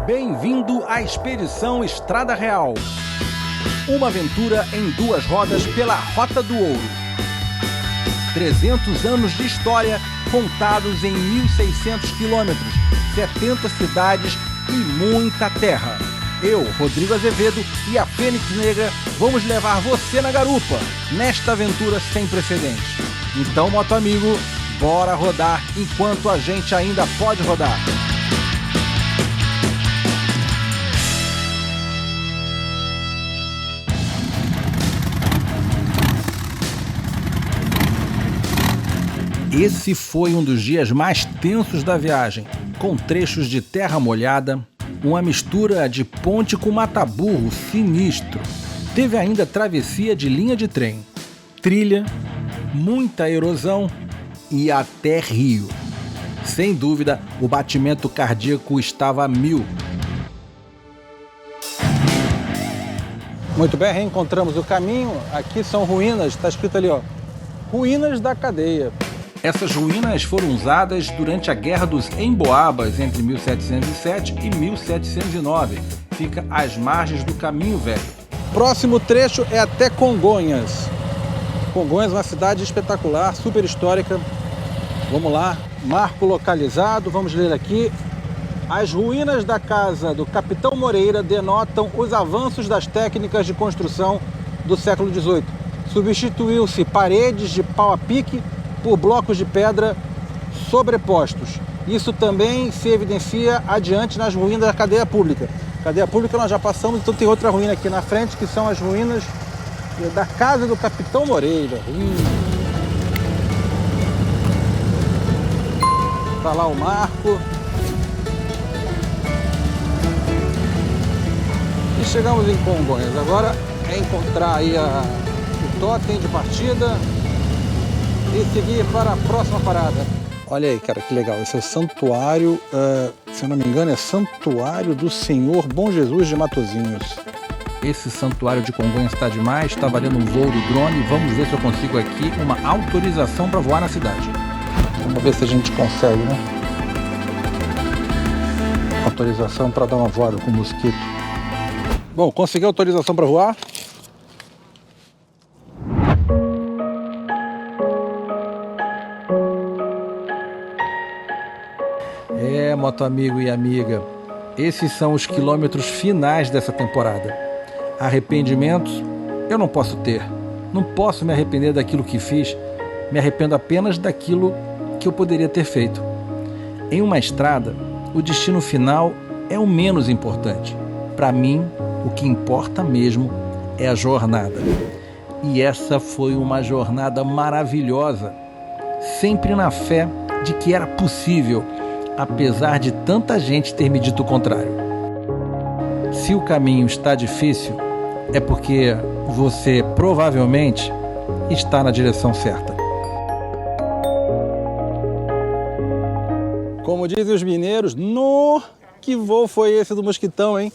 Bem-vindo à Expedição Estrada Real. Uma aventura em 2 rodas pela Rota do Ouro. 300 anos de história contados em 1.600 quilômetros, 70 cidades e muita terra. Eu, Rodrigo Azevedo e a Fênix Negra vamos levar você na garupa, nesta aventura sem precedentes. Então, moto amigo, bora rodar enquanto a gente ainda pode rodar. Esse foi um dos dias mais tensos da viagem, com trechos de terra molhada, uma mistura de ponte com mata-burro sinistro. Teve ainda travessia de linha de trem, trilha, muita erosão e até rio. Sem dúvida, o batimento cardíaco estava a 1000. Muito bem, reencontramos o caminho. Aqui são ruínas, está escrito ali, ó, ruínas da cadeia. Essas ruínas foram usadas durante a Guerra dos Emboabas entre 1707 e 1709. Fica às margens do Caminho Velho. Próximo trecho é até Congonhas. Congonhas é uma cidade espetacular, super histórica. Vamos lá, marco localizado, vamos ler aqui. As ruínas da casa do Capitão Moreira denotam os avanços das técnicas de construção do século XVIII. Substituiu-se paredes de pau a pique por blocos de pedra sobrepostos. Isso também se evidencia adiante nas ruínas da cadeia pública. Cadeia pública nós já passamos, então tem outra ruína aqui na frente, que são as ruínas da casa do Capitão Moreira. Tá lá o marco. E chegamos em Congonhas. Agora é encontrar aí o totem de partida e seguir para a próxima parada. Olha aí, cara, que legal. Esse é o santuário, se eu não me engano, é Santuário do Senhor Bom Jesus de Matozinhos. Esse santuário de Congonhas está demais, está valendo um voo do drone. Vamos ver se eu consigo aqui uma autorização para voar na cidade. Vamos ver se a gente consegue, né? Autorização para dar uma voada com o mosquito. Bom, consegui autorização para voar. Moto amigo e amiga, esses são os quilômetros finais dessa temporada. Arrependimentos eu não posso ter. Não posso me arrepender daquilo que fiz. Me arrependo apenas daquilo que eu poderia ter feito. Em uma estrada, o destino final é o menos importante. Para mim, o que importa mesmo é a jornada. E essa foi uma jornada maravilhosa, sempre na fé de que era possível, apesar de tanta gente ter me dito o contrário. Se o caminho está difícil, é porque você provavelmente está na direção certa. Como dizem os mineiros, que voo foi esse do Mosquitão, hein?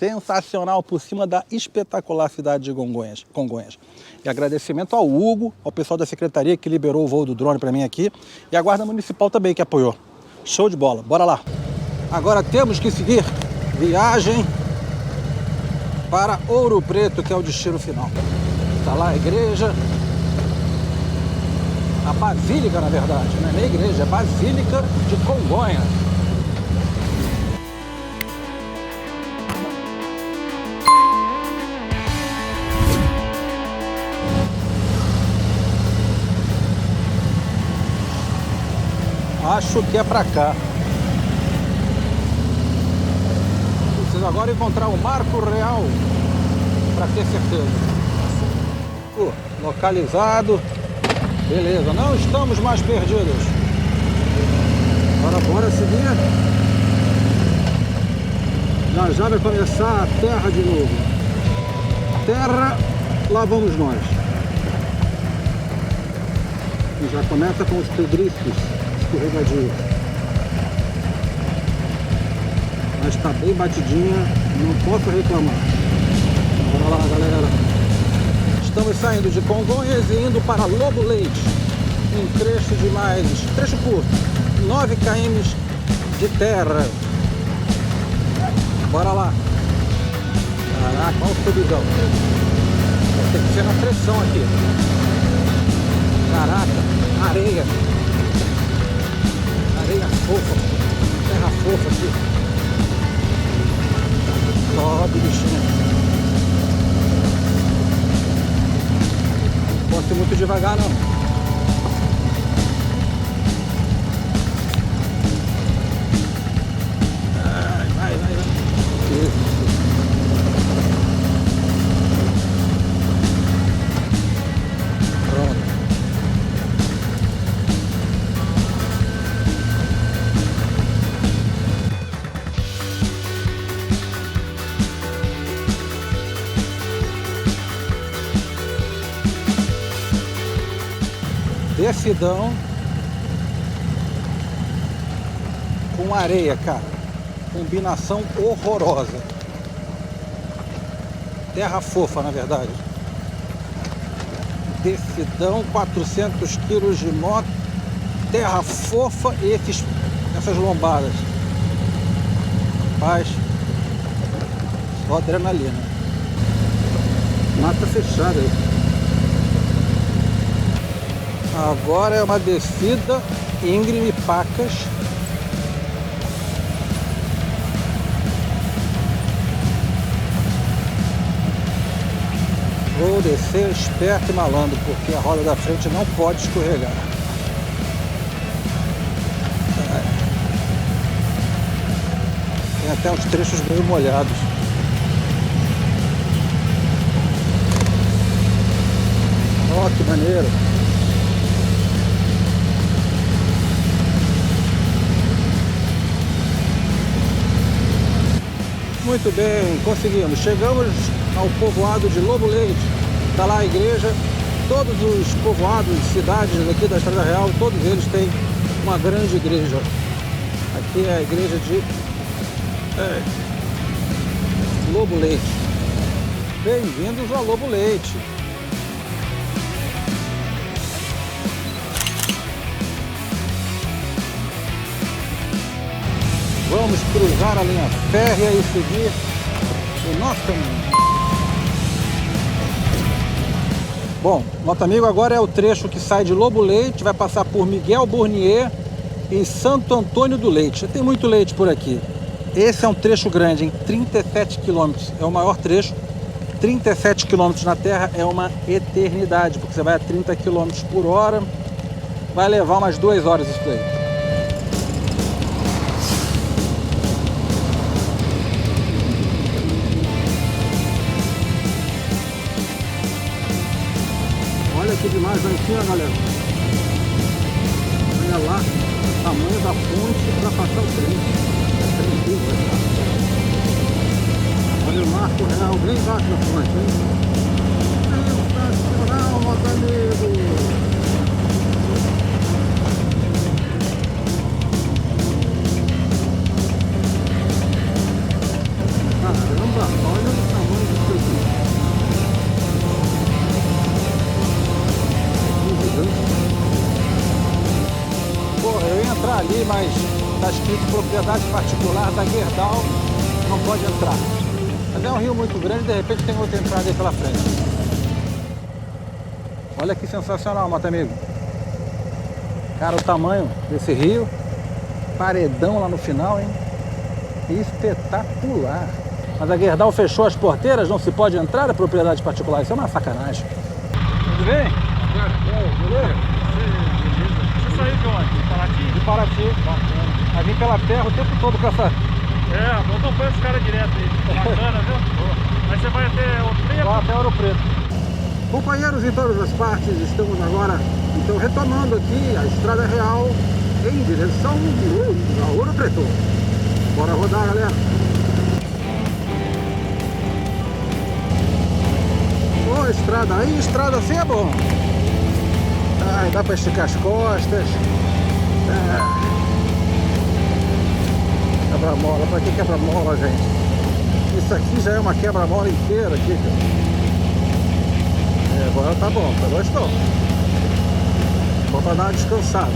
Sensacional, por cima da espetacular cidade de Congonhas. E agradecimento ao Hugo, ao pessoal da secretaria que liberou o voo do drone para mim aqui, e a Guarda Municipal também que apoiou. Show de bola, bora lá. Agora temos que seguir viagem para Ouro Preto, que é o destino final. Está lá a igreja, a Basílica, na verdade, não é nem igreja, é Basílica de Congonhas. Acho que é pra cá. Preciso agora encontrar o marco real para ter certeza. Localizado. Beleza, não estamos mais perdidos. Agora bora seguir. Já vai começar a terra de novo. Terra, lá vamos nós. E já começa com os pedriscos. Escorregadio. Mas está bem batidinha, não posso reclamar. Bora lá, galera. Estamos saindo de Congonhas e indo para Lobo Leite. Um trecho curto, 9 km de terra. Bora lá. Caraca, olha o subidão. Tem que ser na pressão aqui. Caraca, areia. Areia fofa. Terra fofa aqui. Sobe, bichinho. Não pode ser muito devagar, não. Vai. Isso. Descidão com areia, cara. Combinação horrorosa. Terra fofa, na verdade. Descidão, 400 quilos de moto. Terra fofa e essas lombadas. Rapaz, só adrenalina. Mata fechada aí. Agora é uma descida íngreme e pacas. Vou descer esperto e malandro, porque a roda da frente não pode escorregar. Tem até uns trechos meio molhados. Ó, que maneiro! Muito bem, conseguimos. Chegamos ao povoado de Lobo Leite. Está lá a igreja. Todos os povoados, cidades aqui da Estrada Real, todos eles têm uma grande igreja. Aqui é a igreja de Lobo Leite. Bem-vindos a Lobo Leite. Vamos cruzar a linha férrea e seguir o nosso caminho. Bom, nosso amigo agora é o trecho que sai de Lobo Leite, vai passar por Miguel Burnier e Santo Antônio do Leite. Tem muito leite por aqui. Esse é um trecho grande, em 37 quilômetros. É o maior trecho. 37 quilômetros na terra é uma eternidade, porque você vai a 30 quilômetros por hora. Vai levar umas 2 horas isso daí. Olha que demais lá em cima, galera. Olha lá, o tamanho da ponte para passar o trem. Olha o marco real bem embaixo da ponte, hein? Sensacional, meus amigos! Caramba, olha o tamanho disso aqui. Pô, eu ia entrar ali, mas tá escrito propriedade particular da Gerdau, não pode entrar. Mas é um rio muito grande, de repente tem outra entrada aí pela frente. Olha que sensacional, mata amigo. Cara, o tamanho desse rio, paredão lá no final, hein? Espetacular. Mas a Gerdau fechou as porteiras, não se pode entrar, é propriedade particular. Isso é uma sacanagem. Tudo bem? Beleza? Você saiu de onde? De Paraty? De Paraty. Bacana. Aí vim pela terra o tempo todo com essa... Eu não conheço esse cara direto aí. Bacana, viu? Aí você vai até Ouro Preto? Vai até Ouro Preto. Companheiros em todas as partes, estamos agora então retomando aqui a Estrada Real em direção a Ouro Preto. Bora rodar, galera. Ô, estrada aí, estrada assim é bom. Ai, dá pra esticar as costas. Quebra-mola, pra que quebra-mola, gente? Isso aqui já é uma quebra-mola inteira aqui, cara. Agora tá bom, tá gostou. Bom pra dar uma descansada.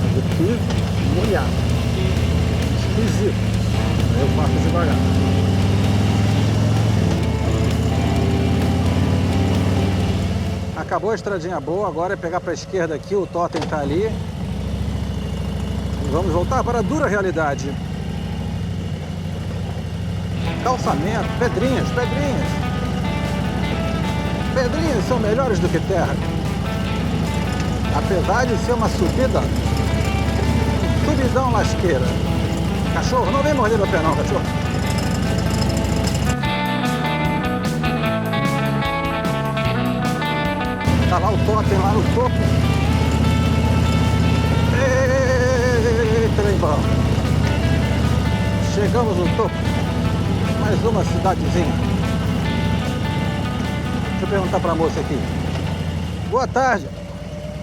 Mas aqui, molhado. Esquisito. Eu faço devagar. Acabou a estradinha boa, agora é pegar para a esquerda aqui, o totem tá ali. E vamos voltar para a dura realidade. Calçamento, pedrinhas, pedrinhas. Pedrinhas são melhores do que terra. Apesar de ser uma subida, subidão lasqueira. Cachorro, não vem morder meu pé não, cachorro. Tá lá o totem lá no topo. Eita, trem bom. Chegamos no topo. Mais uma cidadezinha. Deixa eu perguntar pra moça aqui. Boa tarde.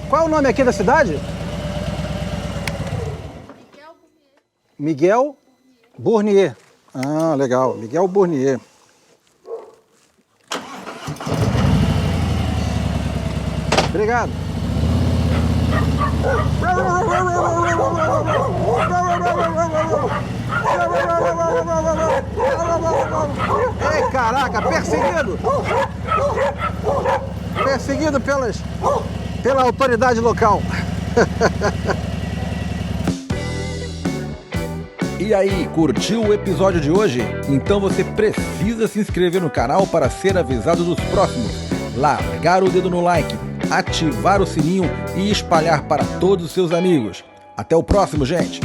Qual é o nome aqui da cidade? Miguel Burnier. Ah, legal. Miguel Burnier. Obrigado. Ei, caraca, perseguido! Perseguido pela autoridade local. E aí, curtiu o episódio de hoje? Então você precisa se inscrever no canal para ser avisado dos próximos. Largar o dedo no like, ativar o sininho e espalhar para todos os seus amigos. Até o próximo, gente!